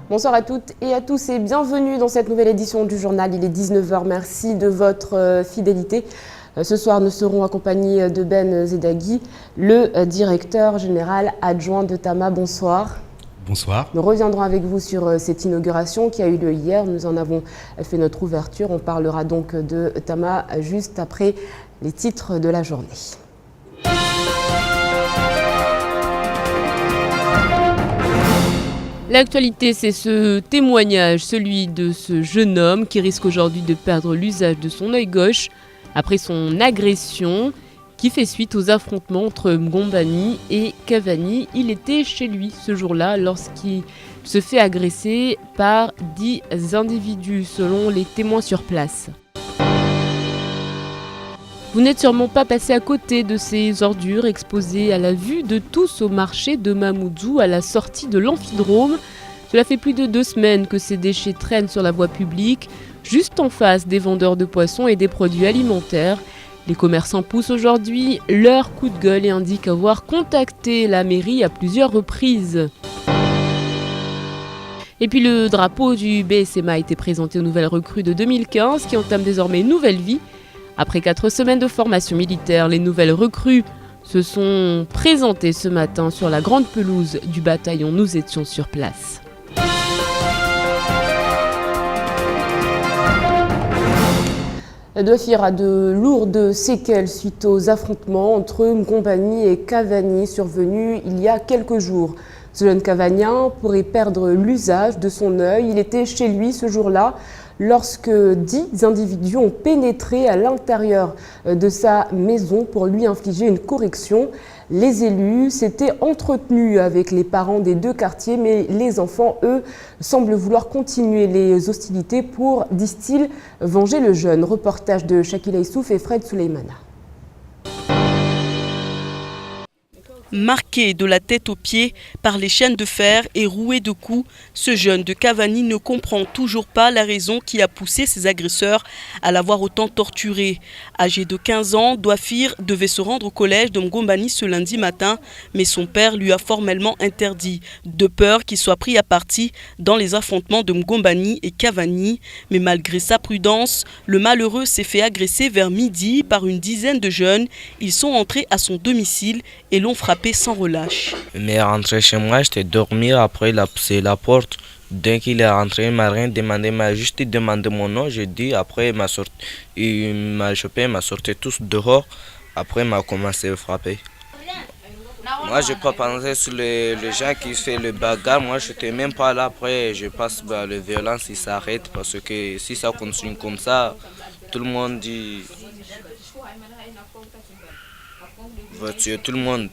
Bonsoir à toutes et à tous et bienvenue dans cette nouvelle édition du journal. Il est 19 h. Merci de votre fidélité. Ce soir, nous serons accompagnés de Ben Zedaghi, le directeur général adjoint de Tama. Bonsoir. Bonsoir. Nous reviendrons avec vous sur cette inauguration qui a eu lieu hier. Nous en avons fait notre ouverture. On parlera donc de Tama juste après les titres de la journée. L'actualité, c'est ce témoignage, celui de ce jeune homme qui risque aujourd'hui de perdre l'usage de son œil gauche après son agression qui fait suite aux affrontements entre Mgombani et Cavani. Il était chez lui ce jour-là lorsqu'il se fait agresser par 10 individus selon les témoins sur place. Vous n'êtes sûrement pas passé à côté de ces ordures exposées à la vue de tous au marché de Mamoudzou à la sortie de l'amphidrome. Cela fait plus de 2 semaines que ces déchets traînent sur la voie publique, juste en face des vendeurs de poissons et des produits alimentaires. Les commerçants poussent aujourd'hui leur coup de gueule et indiquent avoir contacté la mairie à plusieurs reprises. Et puis le drapeau du BSMA a été présenté aux nouvelles recrues de 2015 qui entament désormais une nouvelle vie. Après 4 semaines de formation militaire, les nouvelles recrues se sont présentées ce matin sur la grande pelouse du bataillon. Nous étions sur place. Dofir a de lourdes séquelles suite aux affrontements entre Mgombani et Cavani survenus il y a quelques jours. Ce jeune Cavanien pourrait perdre l'usage de son œil. Il était chez lui ce jour-là lorsque 10 individus ont pénétré à l'intérieur de sa maison pour lui infliger une correction. Les élus s'étaient entretenus avec les parents des 2 quartiers, mais les enfants, eux, semblent vouloir continuer les hostilités pour, disent-ils, venger le jeune. Reportage de Shakila Issouf et Fred Souleymana. Marqué de la tête aux pieds par les chaînes de fer et roué de coups, ce jeune de Cavani ne comprend toujours pas la raison qui a poussé ses agresseurs à l'avoir autant torturé. Âgé de 15 ans, Dofir devait se rendre au collège de Mgombani ce lundi matin, mais son père lui a formellement interdit, de peur qu'il soit pris à partie dans les affrontements de Mgombani et Cavani. Mais malgré sa prudence, le malheureux s'est fait agresser vers midi par une dizaine de jeunes. Ils sont entrés à son domicile et l'ont frappé sans relâche. Il est rentré chez moi, j'étais dormir, après il a poussé la porte. Dès qu'il est rentré, il m'a rien demandé, il m'a juste demandé mon nom. J'ai dit, après il m'a chopé, il m'a sorti tous dehors. Après il m'a commencé à frapper. Moi je n'ai pas pensé sur les gens qui font le bagarre, moi je n'étais même pas là. Après je pense que la violence il s'arrête parce que si ça continue comme ça, tout le monde dit va tuer tout le monde.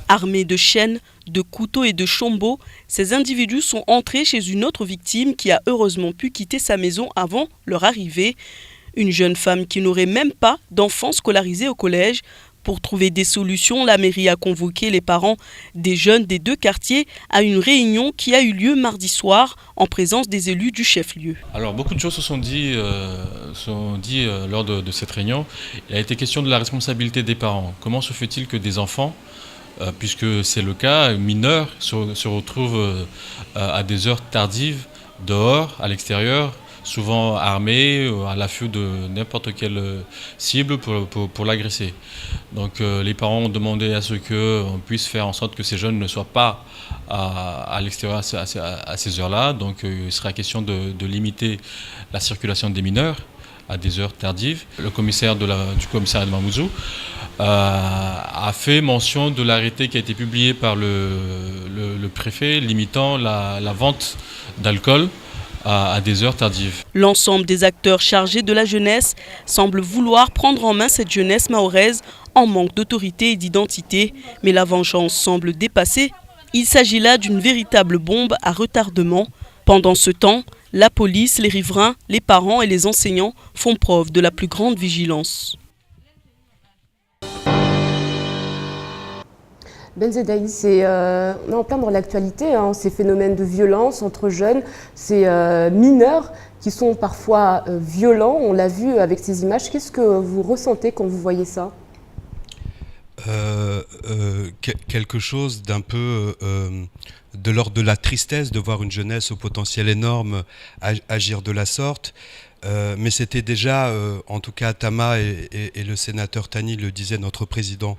Armés de chaînes, de couteaux et de chombo, ces individus sont entrés chez une autre victime qui a heureusement pu quitter sa maison avant leur arrivée. Une jeune femme qui n'aurait même pas d'enfants scolarisés au collège. Pour trouver des solutions, la mairie a convoqué les parents des jeunes des 2 quartiers à une réunion qui a eu lieu mardi soir en présence des élus du chef-lieu. Alors beaucoup de choses se sont dit lors de cette réunion. Il a été question de la responsabilité des parents. Comment se fait-il que des enfants, puisque c'est le cas, mineurs, se retrouvent à des heures tardives, dehors, à l'extérieur, souvent armés, à l'affût de n'importe quelle cible pour l'agresser. Donc les parents ont demandé à ce qu'on puisse faire en sorte que ces jeunes ne soient pas à l'extérieur à ces heures-là. Donc il sera question de limiter la circulation des mineurs à des heures tardives. Le commissaire du commissariat de Mamoudzou a fait mention de l'arrêté qui a été publié par le préfet limitant la vente d'alcool à des heures tardives. L'ensemble des acteurs chargés de la jeunesse semblent vouloir prendre en main cette jeunesse mahoraise en manque d'autorité et d'identité, mais la vengeance semble dépasser. Il s'agit là d'une véritable bombe à retardement. Pendant ce temps, la police, les riverains, les parents et les enseignants font preuve de la plus grande vigilance. Ben Zedaghi, on est en plein dans l'actualité, ces phénomènes de violence entre jeunes, ces mineurs qui sont parfois violents, on l'a vu avec ces images. Qu'est-ce que vous ressentez quand vous voyez ça ? quelque chose d'un peu de l'ordre de la tristesse de voir une jeunesse au potentiel énorme agir de la sorte. Mais c'était déjà, en tout cas Tama et le sénateur Tani le disait, notre président,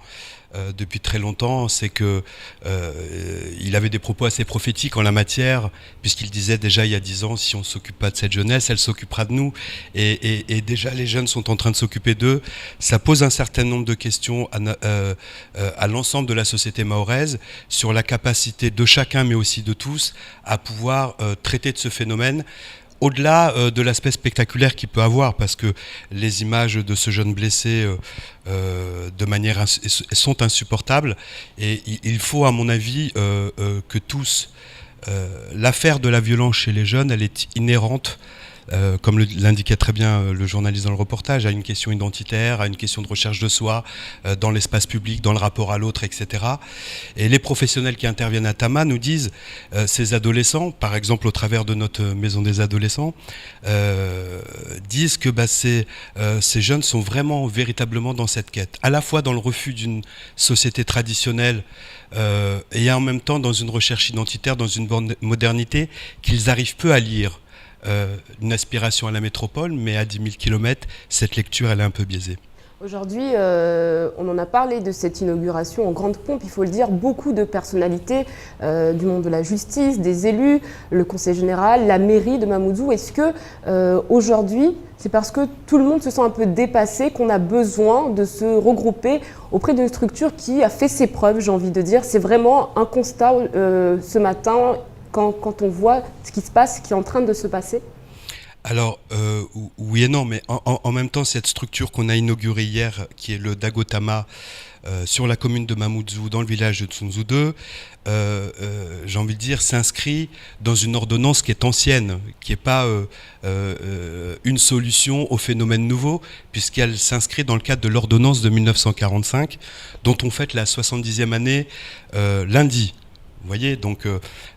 depuis très longtemps, c'est que il avait des propos assez prophétiques en la matière, puisqu'il disait déjà il y a 10 ans, si on ne s'occupe pas de cette jeunesse, elle s'occupera de nous. Et déjà les jeunes sont en train de s'occuper d'eux. Ça pose un certain nombre de questions à l'ensemble de la société mahoraise sur la capacité de chacun, mais aussi de tous, à pouvoir traiter de ce phénomène. Au-delà de l'aspect spectaculaire qu'il peut avoir, parce que les images de ce jeune blessé de manière sont insupportables, et il faut à mon avis que tous, l'affaire de la violence chez les jeunes, elle est inhérente, comme l'indiquait très bien le journaliste dans le reportage, à une question identitaire, à une question de recherche de soi, dans l'espace public, dans le rapport à l'autre, etc. Et les professionnels qui interviennent à Tama nous disent, ces adolescents, par exemple au travers de notre maison des adolescents, disent que ces jeunes sont vraiment, véritablement dans cette quête, à la fois dans le refus d'une société traditionnelle, et en même temps dans une recherche identitaire, dans une modernité qu'ils arrivent peu à lire. Une aspiration à la métropole, mais à 10 000 km, cette lecture, elle est un peu biaisée. Aujourd'hui, on en a parlé de cette inauguration en grande pompe, il faut le dire, beaucoup de personnalités du monde de la justice, des élus, le conseil général, la mairie de Mamoudzou. Est-ce que aujourd'hui, c'est parce que tout le monde se sent un peu dépassé qu'on a besoin de se regrouper auprès d'une structure qui a fait ses preuves, j'ai envie de dire. C'est vraiment un constat ce matin quand on voit ce qui se passe, ce qui est en train de se passer? Alors, oui et non, mais en même temps, cette structure qu'on a inaugurée hier, qui est le Dagotama, sur la commune de Mamoudzou, dans le village de Tsunzu 2, j'ai envie de dire, s'inscrit dans une ordonnance qui est ancienne, qui n'est pas une solution au phénomène nouveau, puisqu'elle s'inscrit dans le cadre de l'ordonnance de 1945, dont on fête la 70e année lundi. Vous voyez, donc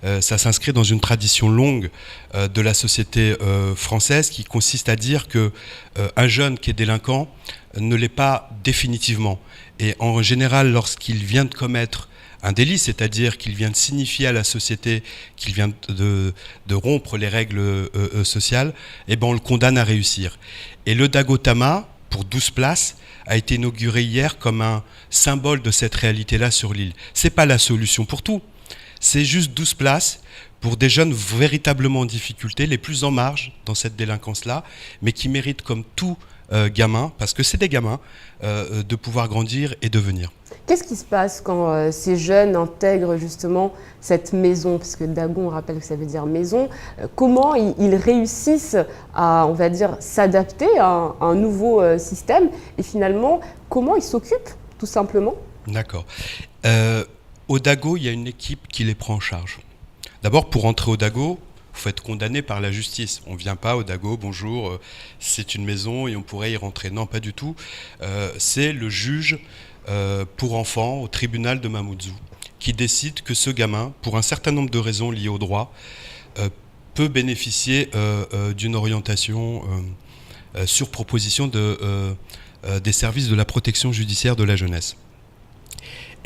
ça s'inscrit dans une tradition longue de la société française qui consiste à dire que un jeune qui est délinquant ne l'est pas définitivement. Et en général, lorsqu'il vient de commettre un délit, c'est-à-dire qu'il vient de signifier à la société qu'il vient de rompre les règles sociales, eh ben on le condamne à réussir. Et le Dagotama, pour 12 places, a été inauguré hier comme un symbole de cette réalité-là sur l'île. C'est pas la solution pour tout. C'est juste 12 places pour des jeunes véritablement en difficulté, les plus en marge dans cette délinquance-là, mais qui méritent comme tout gamin, parce que c'est des gamins, de pouvoir grandir et devenir. Qu'est-ce qui se passe quand ces jeunes intègrent justement cette maison? Parce que Dagon, on rappelle que ça veut dire maison. Comment ils réussissent à, on va dire, s'adapter à un nouveau système? Et finalement, comment ils s'occupent, tout simplement? D'accord. Au Dago, il y a une équipe qui les prend en charge. D'abord, pour entrer au Dago, il faut être condamné par la justice. On ne vient pas au Dago, bonjour, c'est une maison et on pourrait y rentrer. Non, pas du tout. C'est le juge pour enfants au tribunal de Mamoudzou qui décide que ce gamin, pour un certain nombre de raisons liées au droit, peut bénéficier d'une orientation sur proposition des services de la protection judiciaire de la jeunesse.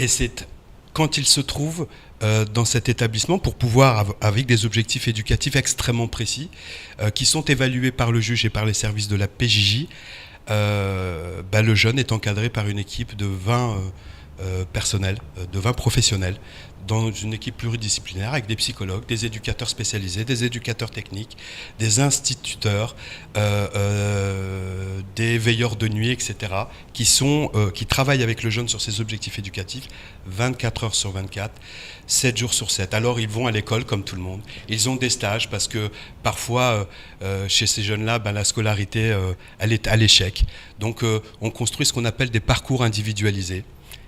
Et c'est quand il se trouve dans cet établissement pour pouvoir, avec des objectifs éducatifs extrêmement précis, qui sont évalués par le juge et par les services de la PJJ, le jeune est encadré par une équipe de 20 personnels, de 20 professionnels, dans une équipe pluridisciplinaire avec des psychologues, des éducateurs spécialisés, des éducateurs techniques, des instituteurs, des veilleurs de nuit, etc., qui travaillent avec le jeune sur ses objectifs éducatifs 24 heures sur 24, 7 jours sur 7. Alors ils vont à l'école comme tout le monde. Ils ont des stages parce que parfois, chez ces jeunes-là, la scolarité, elle est à l'échec. Donc on construit ce qu'on appelle des parcours individualisés.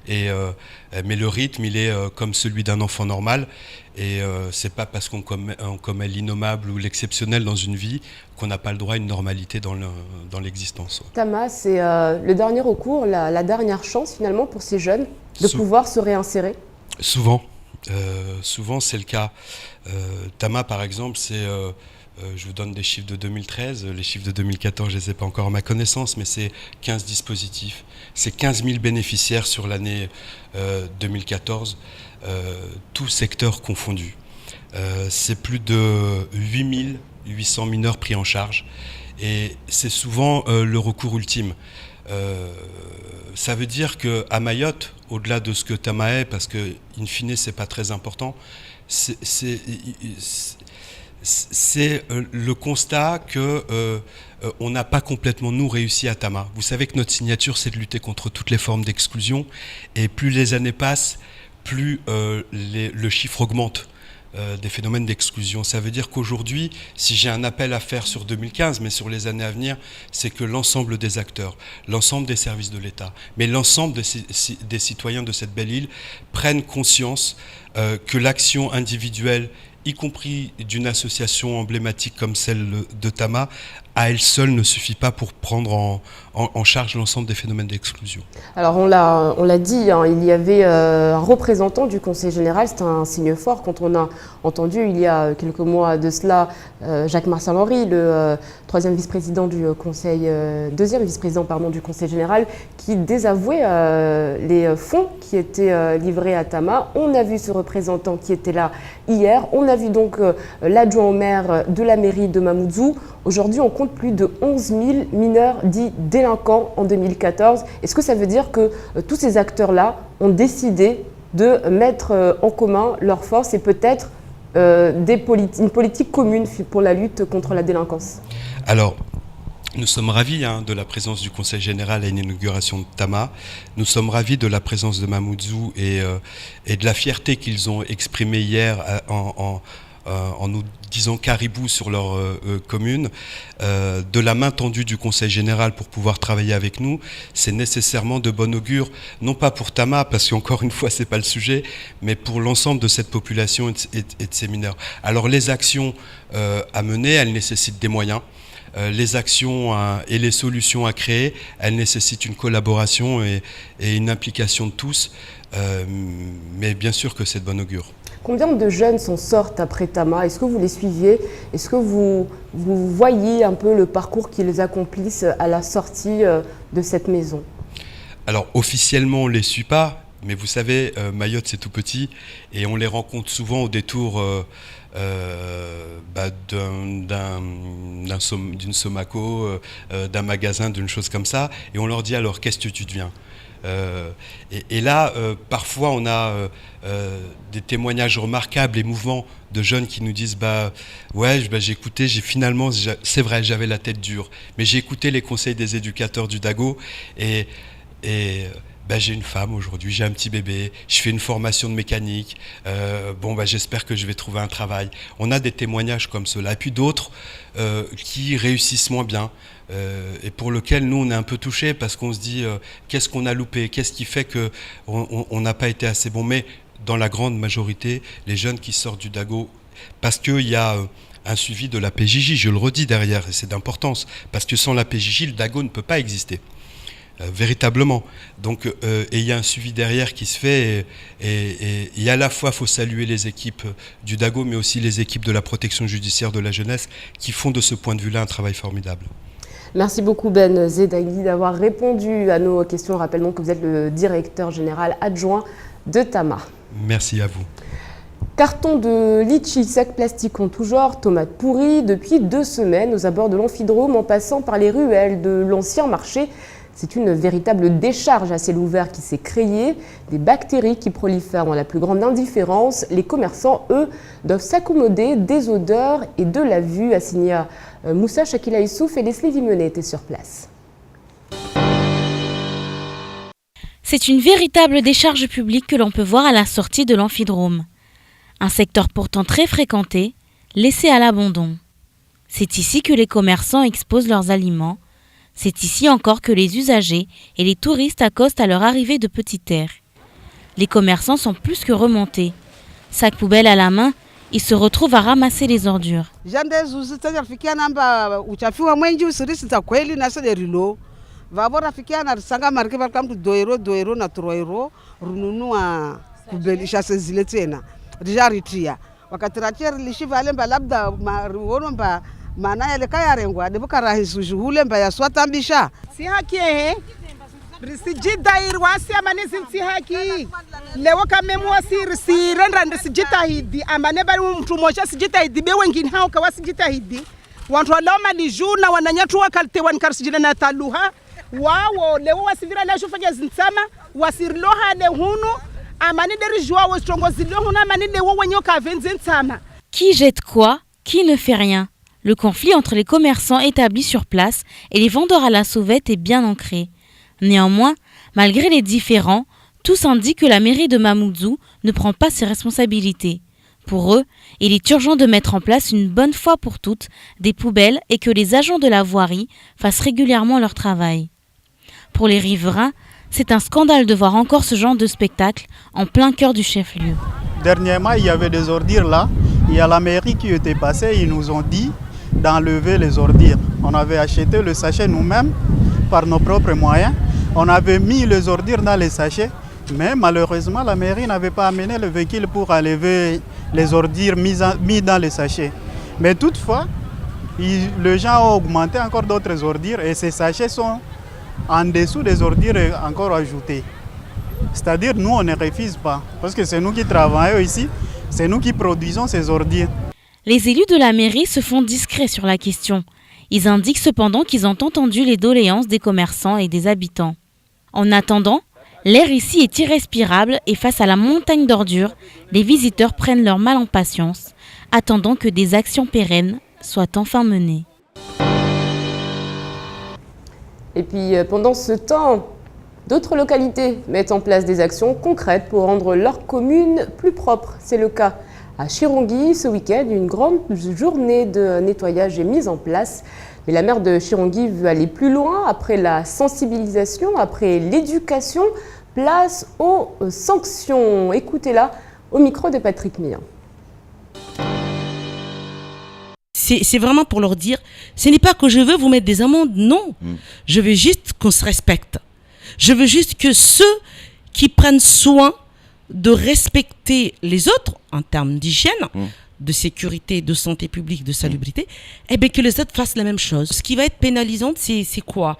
Mais le rythme, il est comme celui d'un enfant normal. Et c'est pas parce qu'on commet l'innommable ou l'exceptionnel dans une vie qu'on n'a pas le droit à une normalité dans l'existence. Tama, c'est le dernier recours, la dernière chance finalement pour ces jeunes de pouvoir se réinsérer? Souvent c'est le cas. Tama, par exemple, c'est Je vous donne des chiffres de 2013, les chiffres de 2014, je ne les ai pas encore à ma connaissance, mais c'est 15 dispositifs. C'est 15 000 bénéficiaires sur l'année 2014, tous secteurs confondus. C'est plus de 8 800 mineurs pris en charge. Et c'est souvent le recours ultime. Ça veut dire qu'à Mayotte, au-delà de ce que Tama est, parce que in fine c'est pas très important, c'est le constat que on n'a pas complètement nous réussi à Tama. Vous savez que notre signature c'est de lutter contre toutes les formes d'exclusion, et plus les années passent, plus le chiffre augmente des phénomènes d'exclusion. Ça veut dire qu'aujourd'hui, si j'ai un appel à faire sur 2015, mais sur les années à venir, c'est que l'ensemble des acteurs, l'ensemble des services de l'État, mais l'ensemble des citoyens de cette belle île prennent conscience que l'action individuelle, y compris d'une association emblématique comme celle de Tama, à elle seule ne suffit pas pour prendre en charge l'ensemble des phénomènes d'exclusion. Alors on l'a dit, hein, il y avait un représentant du Conseil général, c'est un signe fort quand on a entendu il y a quelques mois de cela Jacques-Marcel Henry, le deuxième vice-président du Conseil général, qui désavouait les fonds qui étaient livrés à Tama. On a vu ce représentant qui était là hier, on a vu donc l'adjoint au maire de la mairie de Mamoudzou. Aujourd'hui, on compte plus de 11 000 mineurs dits délinquants en 2014. Est-ce que ça veut dire que tous ces acteurs-là ont décidé de mettre en commun leurs forces et peut-être une politique commune pour la lutte contre la délinquance? Alors, nous sommes ravis de la présence du Conseil général à une inauguration de Tama. Nous sommes ravis de la présence de Mamoudzou et de la fierté qu'ils ont exprimée hier en nous disant caribou sur leur commune, de la main tendue du Conseil général pour pouvoir travailler avec nous. C'est nécessairement de bon augure, non pas pour Tama, parce qu'encore une fois, c'est pas le sujet, mais pour l'ensemble de cette population et de ces mineurs. Alors les actions à mener, elles nécessitent des moyens. Les actions et les solutions à créer, elles nécessitent une collaboration et une implication de tous, mais bien sûr que c'est de bon augure. Combien de jeunes s'en sortent après Tama? Est-ce que vous les suiviez? Est-ce que vous voyez un peu le parcours qu'ils accomplissent à la sortie de cette maison? Alors officiellement on ne les suit pas, mais vous savez, Mayotte c'est tout petit et on les rencontre souvent au détour d'une Somaco, d'un magasin, d'une chose comme ça, et on leur dit alors qu'est-ce que tu deviens? Et là, parfois, on a des témoignages remarquables, émouvants de jeunes qui nous disent j'ai écouté, finalement, c'est vrai, j'avais la tête dure, mais j'ai écouté les conseils des éducateurs du Dago et j'ai une femme aujourd'hui, j'ai un petit bébé, je fais une formation de mécanique, j'espère que je vais trouver un travail. On a des témoignages comme cela, et puis d'autres qui réussissent moins bien, et pour lesquels nous on est un peu touchés parce qu'on se dit qu'est-ce qu'on a loupé, qu'est-ce qui fait qu'on n'a pas été assez bon. Mais dans la grande majorité, les jeunes qui sortent du Dago, parce qu'il y a un suivi de la PJJ, je le redis derrière, et c'est d'importance, parce que sans la PJJ, le Dago ne peut pas exister. Véritablement. Donc, et il y a un suivi derrière qui se fait et à la fois il faut saluer les équipes du Dago mais aussi les équipes de la protection judiciaire de la jeunesse qui font de ce point de vue-là un travail formidable. Merci beaucoup Ben Zedaghi d'avoir répondu à nos questions. Rappelons que vous êtes le directeur général adjoint de Tama. Merci à vous. Carton de litchi, sacs plastiques en tout genre, tomates pourries, depuis 2 semaines aux abords de l'Amphidrome en passant par les ruelles de l'ancien marché. C'est une véritable décharge à ciel ouvert qui s'est créée, des bactéries qui prolifèrent dans la plus grande indifférence. Les commerçants, eux, doivent s'accommoder des odeurs et de la vue. Assigna Moussa Shakila Issouf et Leslie Vimonet étaient sur place. C'est une véritable décharge publique que l'on peut voir à la sortie de l'Amphidrome. Un secteur pourtant très fréquenté, laissé à l'abandon. C'est ici que les commerçants exposent leurs aliments. C'est ici encore que les usagers et les touristes accostent à leur arrivée de Petite Terre. Les commerçants sont plus que remontés. Sac poubelle à la main, ils se retrouvent à ramasser les ordures. wakatiracher lishivale mba labda maruono mba maana yale kayarengwa debukarahisujuhule mba yaswatambisha si haki ehe risijidahirwa si amane si haki lewo kamemwa si renda risijitahidi amane bali mtu mmoja sijitahidi be wengine hao kwa sijitahidi wantu waloma lijuna wananyatu wakalte wankarsijina na taluha wao lewo wasivira la shufanya zinsama wasirloha de hunu amane derijwa wostongozilo hunu amane lewo wenyo kavenze nsama. Qui jette quoi? Qui ne fait rien? Le conflit entre les commerçants établis sur place et les vendeurs à la sauvette est bien ancré. Néanmoins, malgré les différends, tous indiquent que la mairie de Mamoudzou ne prend pas ses responsabilités. Pour eux, il est urgent de mettre en place une bonne fois pour toutes des poubelles et que les agents de la voirie fassent régulièrement leur travail. Pour les riverains, c'est un scandale de voir encore ce genre de spectacle en plein cœur du chef-lieu. Dernièrement, il y avait des ordures là. Il y a la mairie qui était passée, ils nous ont dit d'enlever les ordures. On avait acheté le sachet nous-mêmes par nos propres moyens. On avait mis les ordures dans les sachets, mais malheureusement, la mairie n'avait pas amené le véhicule pour enlever les ordures mis dans les sachets. Mais toutefois, les gens ont augmenté encore d'autres ordures et ces sachets sont en dessous des ordures encore ajoutées. C'est-à-dire, nous, on ne refuse pas, parce que c'est nous qui travaillons ici, c'est nous qui produisons ces ordures. Les élus de la mairie se font discrets sur la question. Ils indiquent cependant qu'ils ont entendu les doléances des commerçants et des habitants. En attendant, l'air ici est irrespirable et face à la montagne d'ordures, les visiteurs prennent leur mal en patience, attendant que des actions pérennes soient enfin menées. Et puis pendant ce temps, d'autres localités mettent en place des actions concrètes pour rendre leur commune plus propre. C'est le cas à Chirongui. Ce week-end, une grande journée de nettoyage est mise en place. Mais la maire de Chirongui veut aller plus loin. Après la sensibilisation, après l'éducation, place aux sanctions. Écoutez-la au micro de Patrick Mien. C'est vraiment pour leur dire, ce n'est pas que je veux vous mettre des amendes, non. Je veux juste qu'on se respecte. Je veux juste que ceux qui prennent soin de respecter les autres en termes d'hygiène, de sécurité, de santé publique, de salubrité, eh bien que les autres fassent la même chose. Ce qui va être pénalisant, c'est quoi?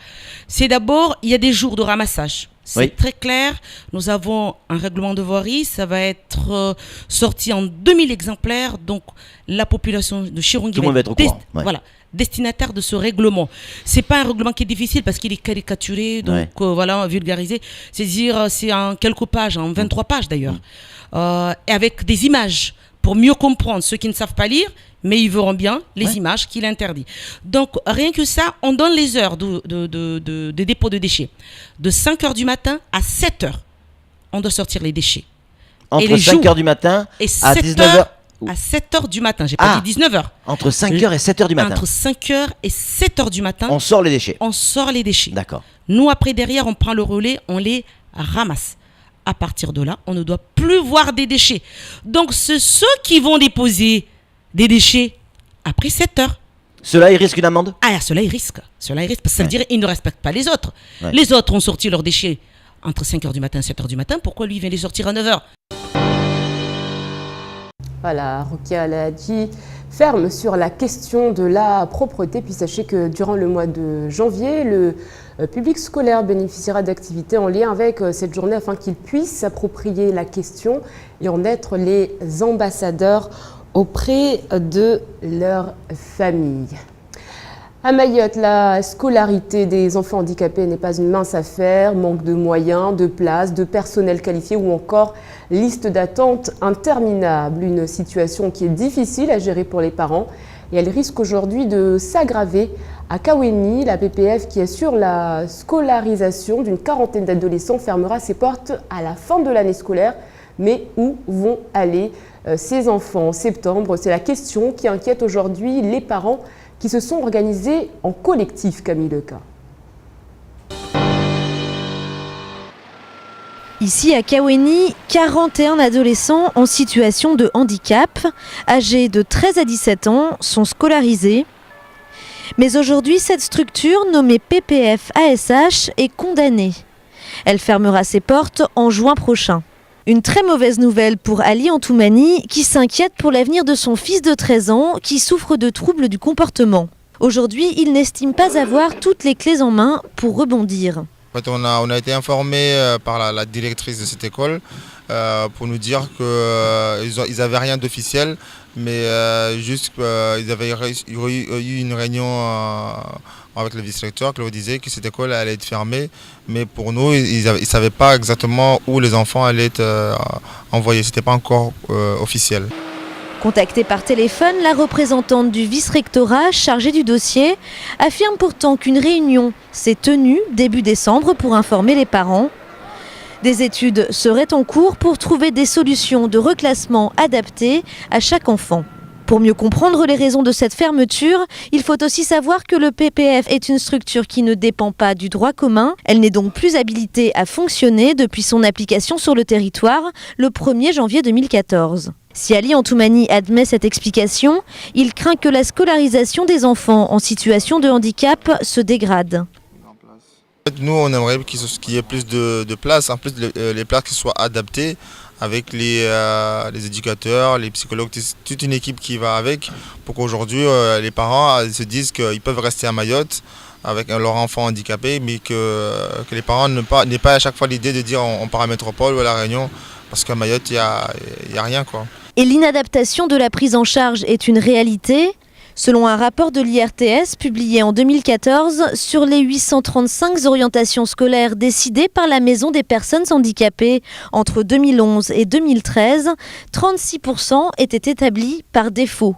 C'est d'abord, il y a des jours de ramassage. C'est très clair. Nous avons un règlement de voirie. Ça va être sorti en 2000 exemplaires. Donc, la population de Chirongui va être voilà, destinataire de ce règlement. C'est pas un règlement qui est difficile parce qu'il est caricaturé, donc voilà, vulgarisé. C'est-à-dire, c'est en quelques pages, en 23 pages d'ailleurs, et avec des images pour mieux comprendre ceux qui ne savent pas lire, mais ils verront bien les images qu'il interdit. Donc, rien que ça, on donne les heures de dépôt de déchets. De 5h du matin à 7h, on doit sortir les déchets. Entre 5h du matin à 19h à 7h du matin, j'ai pas dit 19h. Entre 5h et 7h du matin. Entre 5h et 7h du matin. On sort les déchets. On sort les déchets. D'accord. Nous, après, derrière, on prend le relais, on les ramasse. À partir de là, on ne doit plus voir des déchets. Donc, c'est ceux qui vont déposer des déchets après 7h. Ceux-là, ils risquent une amende? Ah, ceux-là, ils risquent. Ceux-là, ils risquent parce que ça veut dire qu'ils ne respectent pas les autres. Les autres ont sorti leurs déchets entre 5h du matin et 7h du matin. Pourquoi lui, il vient les sortir à 9h? Voilà, Rokia Alhaji ferme sur la question de la propreté. Puis sachez que durant le mois de janvier, le public scolaire bénéficiera d'activités en lien avec cette journée afin qu'ils puissent s'approprier la question et en être les ambassadeurs auprès de leur famille. À Mayotte, la scolarité des enfants handicapés n'est pas une mince affaire. Manque de moyens, de places, de personnel qualifié ou encore liste d'attente interminable. Une situation qui est difficile à gérer pour les parents et elle risque aujourd'hui de s'aggraver. À Kaweni, la PPF qui assure la scolarisation d'une quarantaine d'adolescents fermera ses portes à la fin de l'année scolaire. Mais où vont aller ces enfants en septembre? C'est la question qui inquiète aujourd'hui les parents qui se sont organisés en collectif, Camille Leca. Ici à Kaweni, 41 adolescents en situation de handicap, âgés de 13 à 17 ans, sont scolarisés. Mais aujourd'hui, cette structure, nommée PPF ASH, est condamnée. Elle fermera ses portes en juin prochain. Une très mauvaise nouvelle pour Ali Antoumani qui s'inquiète pour l'avenir de son fils de 13 ans qui souffre de troubles du comportement. Aujourd'hui, il n'estime pas avoir toutes les clés en main pour rebondir. En fait, on a été informé par la directrice de cette école pour nous dire qu'ils n'avaient rien d'officiel, mais juste qu'ils avaient eu une réunion avec le vice-recteur qui leur disait que cette école allait être fermée. Mais pour nous, ils ne savaient pas exactement où les enfants allaient être envoyés. Ce n'était pas encore officiel. Contactée par téléphone, la représentante du vice-rectorat chargée du dossier affirme pourtant qu'une réunion s'est tenue début décembre pour informer les parents. Des études seraient en cours pour trouver des solutions de reclassement adaptées à chaque enfant. Pour mieux comprendre les raisons de cette fermeture, il faut aussi savoir que le PPF est une structure qui ne dépend pas du droit commun. Elle n'est donc plus habilitée à fonctionner depuis son application sur le territoire le 1er janvier 2014. Si Ali Antoumani admet cette explication, il craint que la scolarisation des enfants en situation de handicap se dégrade. Nous, on aimerait qu'il y ait plus de places, en plus les places qui soient adaptées avec les éducateurs, les psychologues, toute une équipe qui va avec, pour qu'aujourd'hui les parents se disent qu'ils peuvent rester à Mayotte avec leur enfant handicapé, mais que les parents n'aient pas à chaque fois l'idée de dire on part à Métropole ou à La Réunion, parce qu'à Mayotte, il n'y a rien, quoi. Et l'inadaptation de la prise en charge est une réalité. Selon un rapport de l'IRTS publié en 2014, sur les 835 orientations scolaires décidées par la Maison des personnes handicapées entre 2011 et 2013, 36% étaient établis par défaut.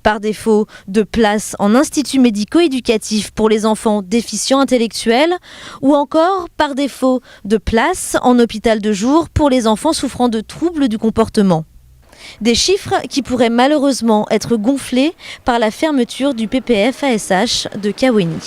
Par défaut de place en institut médico-éducatif pour les enfants déficients intellectuels ou encore par défaut de place en hôpital de jour pour les enfants souffrant de troubles du comportement. Des chiffres qui pourraient malheureusement être gonflés par la fermeture du PPF ASH de Kaweni.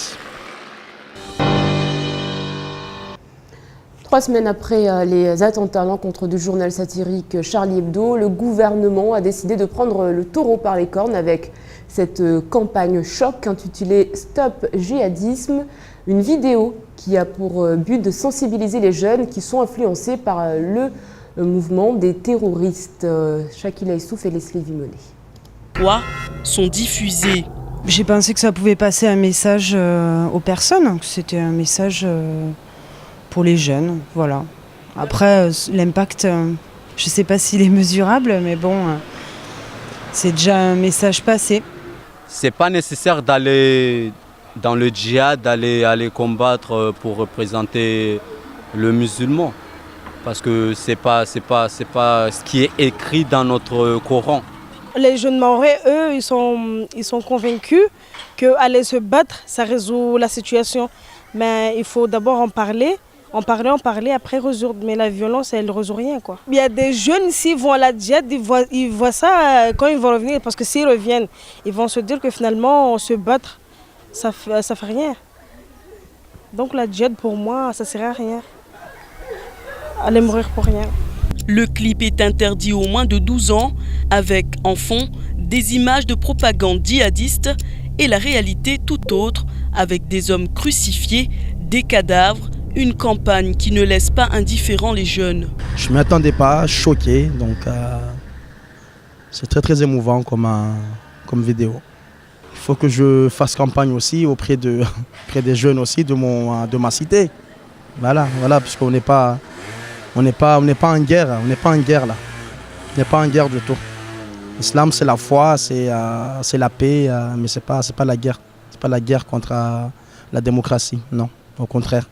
3 semaines après les attentats à l'encontre du journal satirique Charlie Hebdo, le gouvernement a décidé de prendre le taureau par les cornes avec cette campagne choc intitulée Stop Djihadisme, une vidéo qui a pour but de sensibiliser les jeunes qui sont influencés par le mouvement des terroristes. Shakila Issouf et Leslie Vimolet. Sont diffusés. J'ai pensé que ça pouvait passer un message aux personnes, que c'était un message pour les jeunes, voilà. Après, l'impact, je ne sais pas s'il est mesurable, mais bon, c'est déjà un message passé. C'est pas nécessaire d'aller dans le djihad, d'aller combattre pour représenter le musulman. Parce que c'est pas ce qui est écrit dans notre Coran. Les jeunes Mahorais, eux, ils sont convaincus qu'aller se battre, ça résout la situation. Mais il faut d'abord en parler, après résoudre. Mais la violence, elle ne résout rien, quoi. Il y a des jeunes, s'ils vont à la djihad, ils voient ça quand ils vont revenir. Parce que s'ils reviennent, ils vont se dire que finalement, se battre, ça fait rien. Donc la djihad, pour moi, ça ne sert à rien. Aller mourir pour rien. Le clip est interdit aux moins de 12 ans, avec en fond des images de propagande djihadiste et la réalité tout autre, avec des hommes crucifiés, des cadavres, une campagne qui ne laisse pas indifférents les jeunes. Je ne m'y attendais pas, choqué, donc c'est très très émouvant comme vidéo. Il faut que je fasse campagne aussi auprès des jeunes aussi de ma cité. Voilà, puisqu'on n'est pas... On n'est pas en guerre, là. On n'est pas en guerre du tout. L'islam, c'est la foi, c'est la paix, mais c'est pas la guerre. C'est pas la guerre contre la démocratie, non, au contraire.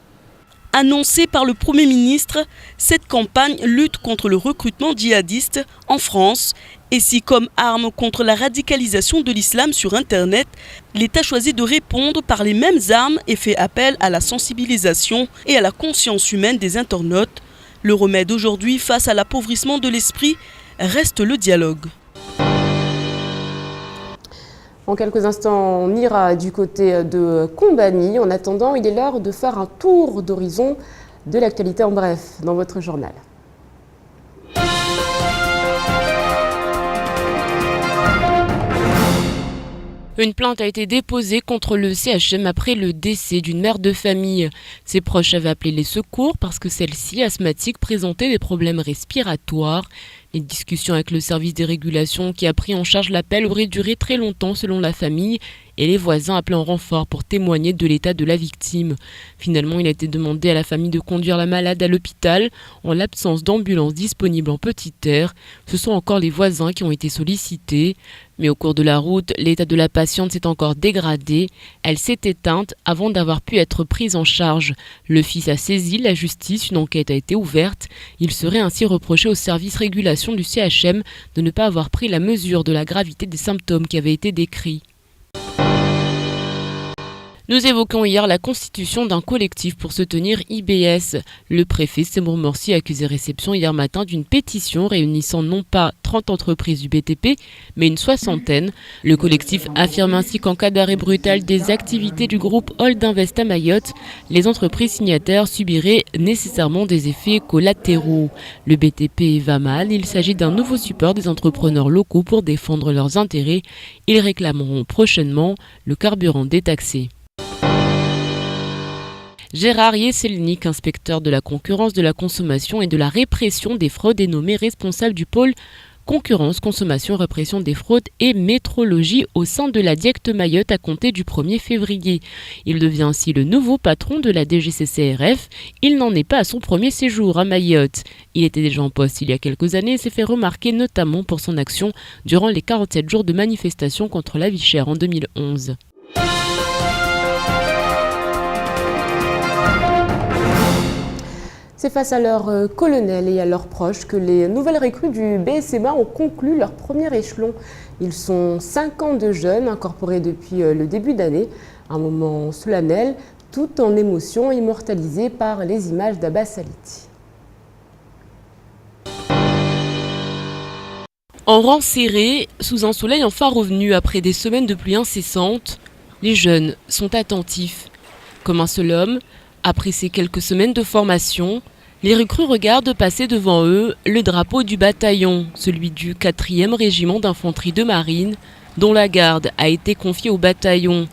Annoncée par le Premier ministre, cette campagne lutte contre le recrutement djihadiste en France. Et si comme arme contre la radicalisation de l'islam sur Internet, l'État choisit de répondre par les mêmes armes et fait appel à la sensibilisation et à la conscience humaine des internautes, le remède aujourd'hui face à l'appauvrissement de l'esprit reste le dialogue. En quelques instants, on ira du côté de Combani. En attendant, il est l'heure de faire un tour d'horizon de l'actualité en bref dans votre journal. Une plainte a été déposée contre le CHM après le décès d'une mère de famille. Ses proches avaient appelé les secours parce que celle-ci, asthmatique, présentait des problèmes respiratoires. Les discussions avec le service des régulations qui a pris en charge l'appel auraient duré très longtemps selon la famille et les voisins appelaient en renfort pour témoigner de l'état de la victime. Finalement, il a été demandé à la famille de conduire la malade à l'hôpital en l'absence d'ambulance disponible en petite air. Ce sont encore les voisins qui ont été sollicités. Mais au cours de la route, l'état de la patiente s'est encore dégradé. Elle s'est éteinte avant d'avoir pu être prise en charge. Le fils a saisi la justice, une enquête a été ouverte. Il serait ainsi reproché au service régulation du CHM de ne pas avoir pris la mesure de la gravité des symptômes qui avaient été décrits. Nous évoquons hier la constitution d'un collectif pour soutenir IBS. Le préfet Seymour Morsi a accusé réception hier matin d'une pétition réunissant non pas 30 entreprises du BTP, mais une soixantaine. Le collectif affirme ainsi qu'en cas d'arrêt brutal des activités du groupe Hold Invest à Mayotte, les entreprises signataires subiraient nécessairement des effets collatéraux. Le BTP va mal, il s'agit d'un nouveau support des entrepreneurs locaux pour défendre leurs intérêts. Ils réclameront prochainement le carburant détaxé. Gérard Yeselnik, inspecteur de la concurrence, de la consommation et de la répression des fraudes, est nommé responsable du pôle concurrence, consommation, répression des fraudes et métrologie au sein de la DIECT Mayotte à compter du 1er février. Il devient ainsi le nouveau patron de la DGCCRF. Il n'en est pas à son premier séjour à Mayotte. Il était déjà en poste il y a quelques années et s'est fait remarquer notamment pour son action durant les 47 jours de manifestation contre la vie chère en 2011. C'est face à leurs colonels et à leurs proches que les nouvelles recrues du BSMA ont conclu leur premier échelon. Ils sont 52 jeunes incorporés depuis le début d'année, un moment solennel, tout en émotion immortalisé par les images d'Abbas Saliti. En rang serré, sous un soleil enfin revenu après des semaines de pluie incessante, les jeunes sont attentifs. Comme un seul homme, après ces quelques semaines de formation, les recrues regardent passer devant eux le drapeau du bataillon, celui du 4e régiment d'infanterie de marine, dont la garde a été confiée au bataillon.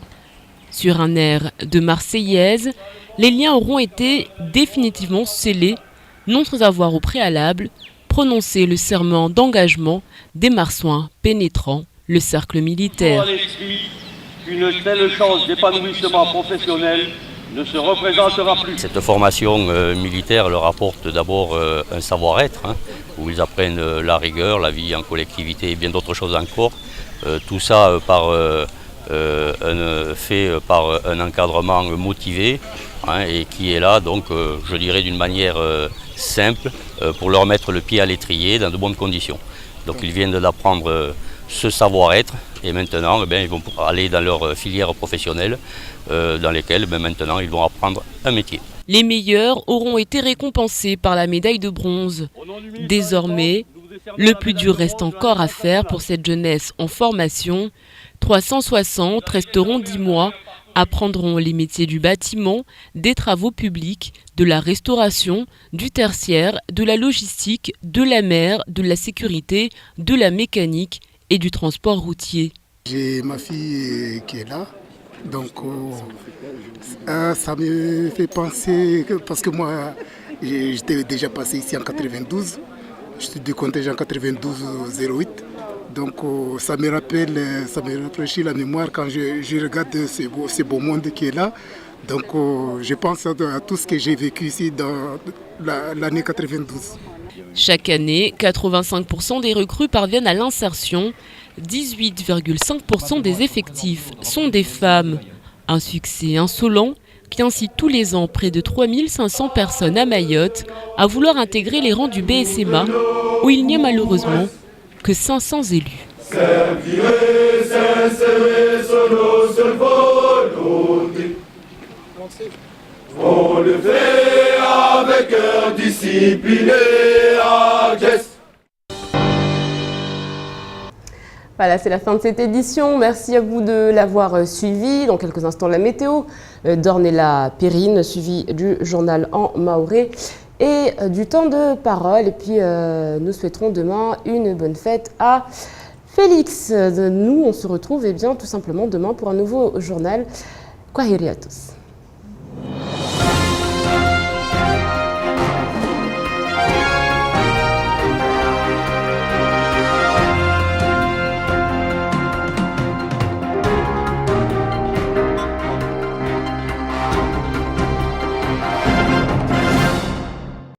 Sur un air de Marseillaise, les liens auront été définitivement scellés, non sans avoir au préalable prononcé le serment d'engagement des marsouins pénétrant le cercle militaire. Une telle chance d'épanouissement professionnel ne se représentera plus. Cette formation militaire leur apporte d'abord un savoir-être, où ils apprennent la rigueur, la vie en collectivité et bien d'autres choses encore. Tout ça fait par un encadrement motivé et qui est là, donc je dirais d'une manière simple, pour leur mettre le pied à l'étrier dans de bonnes conditions. Donc ils viennent d'apprendre ce savoir-être et maintenant ils vont aller dans leur filière professionnelle dans lesquelles maintenant ils vont apprendre un métier. Les meilleurs auront été récompensés par la médaille de bronze. Désormais, le plus dur reste encore à faire pour cette jeunesse en formation. 360 resteront 10 mois, apprendront les métiers du bâtiment, des travaux publics, de la restauration, du tertiaire, de la logistique, de la mer, de la sécurité, de la mécanique et du transport routier. J'ai ma fille qui est là, donc ça me fait penser, parce que moi j'étais déjà passé ici en 92, je suis du contingent 92-08, donc ça me rafraîchit la mémoire quand je regarde ce beau monde qui est là. Donc je pense à tout ce que j'ai vécu ici dans l'année 92. Chaque année, 85% des recrues parviennent à l'insertion. 18,5% des effectifs sont des femmes. Un succès insolent qui incite tous les ans près de 3500 personnes à Mayotte à vouloir intégrer les rangs du BSMA, où il n'y a malheureusement que 500 élus. On le fait avec cœur discipliné à geste. Voilà, c'est la fin de cette édition. Merci à vous de l'avoir suivi. Dans quelques instants, la météo d'Ornella Perrine, suivi du journal en maoré et du temps de parole. Et puis, nous souhaiterons demain une bonne fête à Félix, nous on se retrouve tout simplement demain pour un nouveau journal. Kwahiri à tous.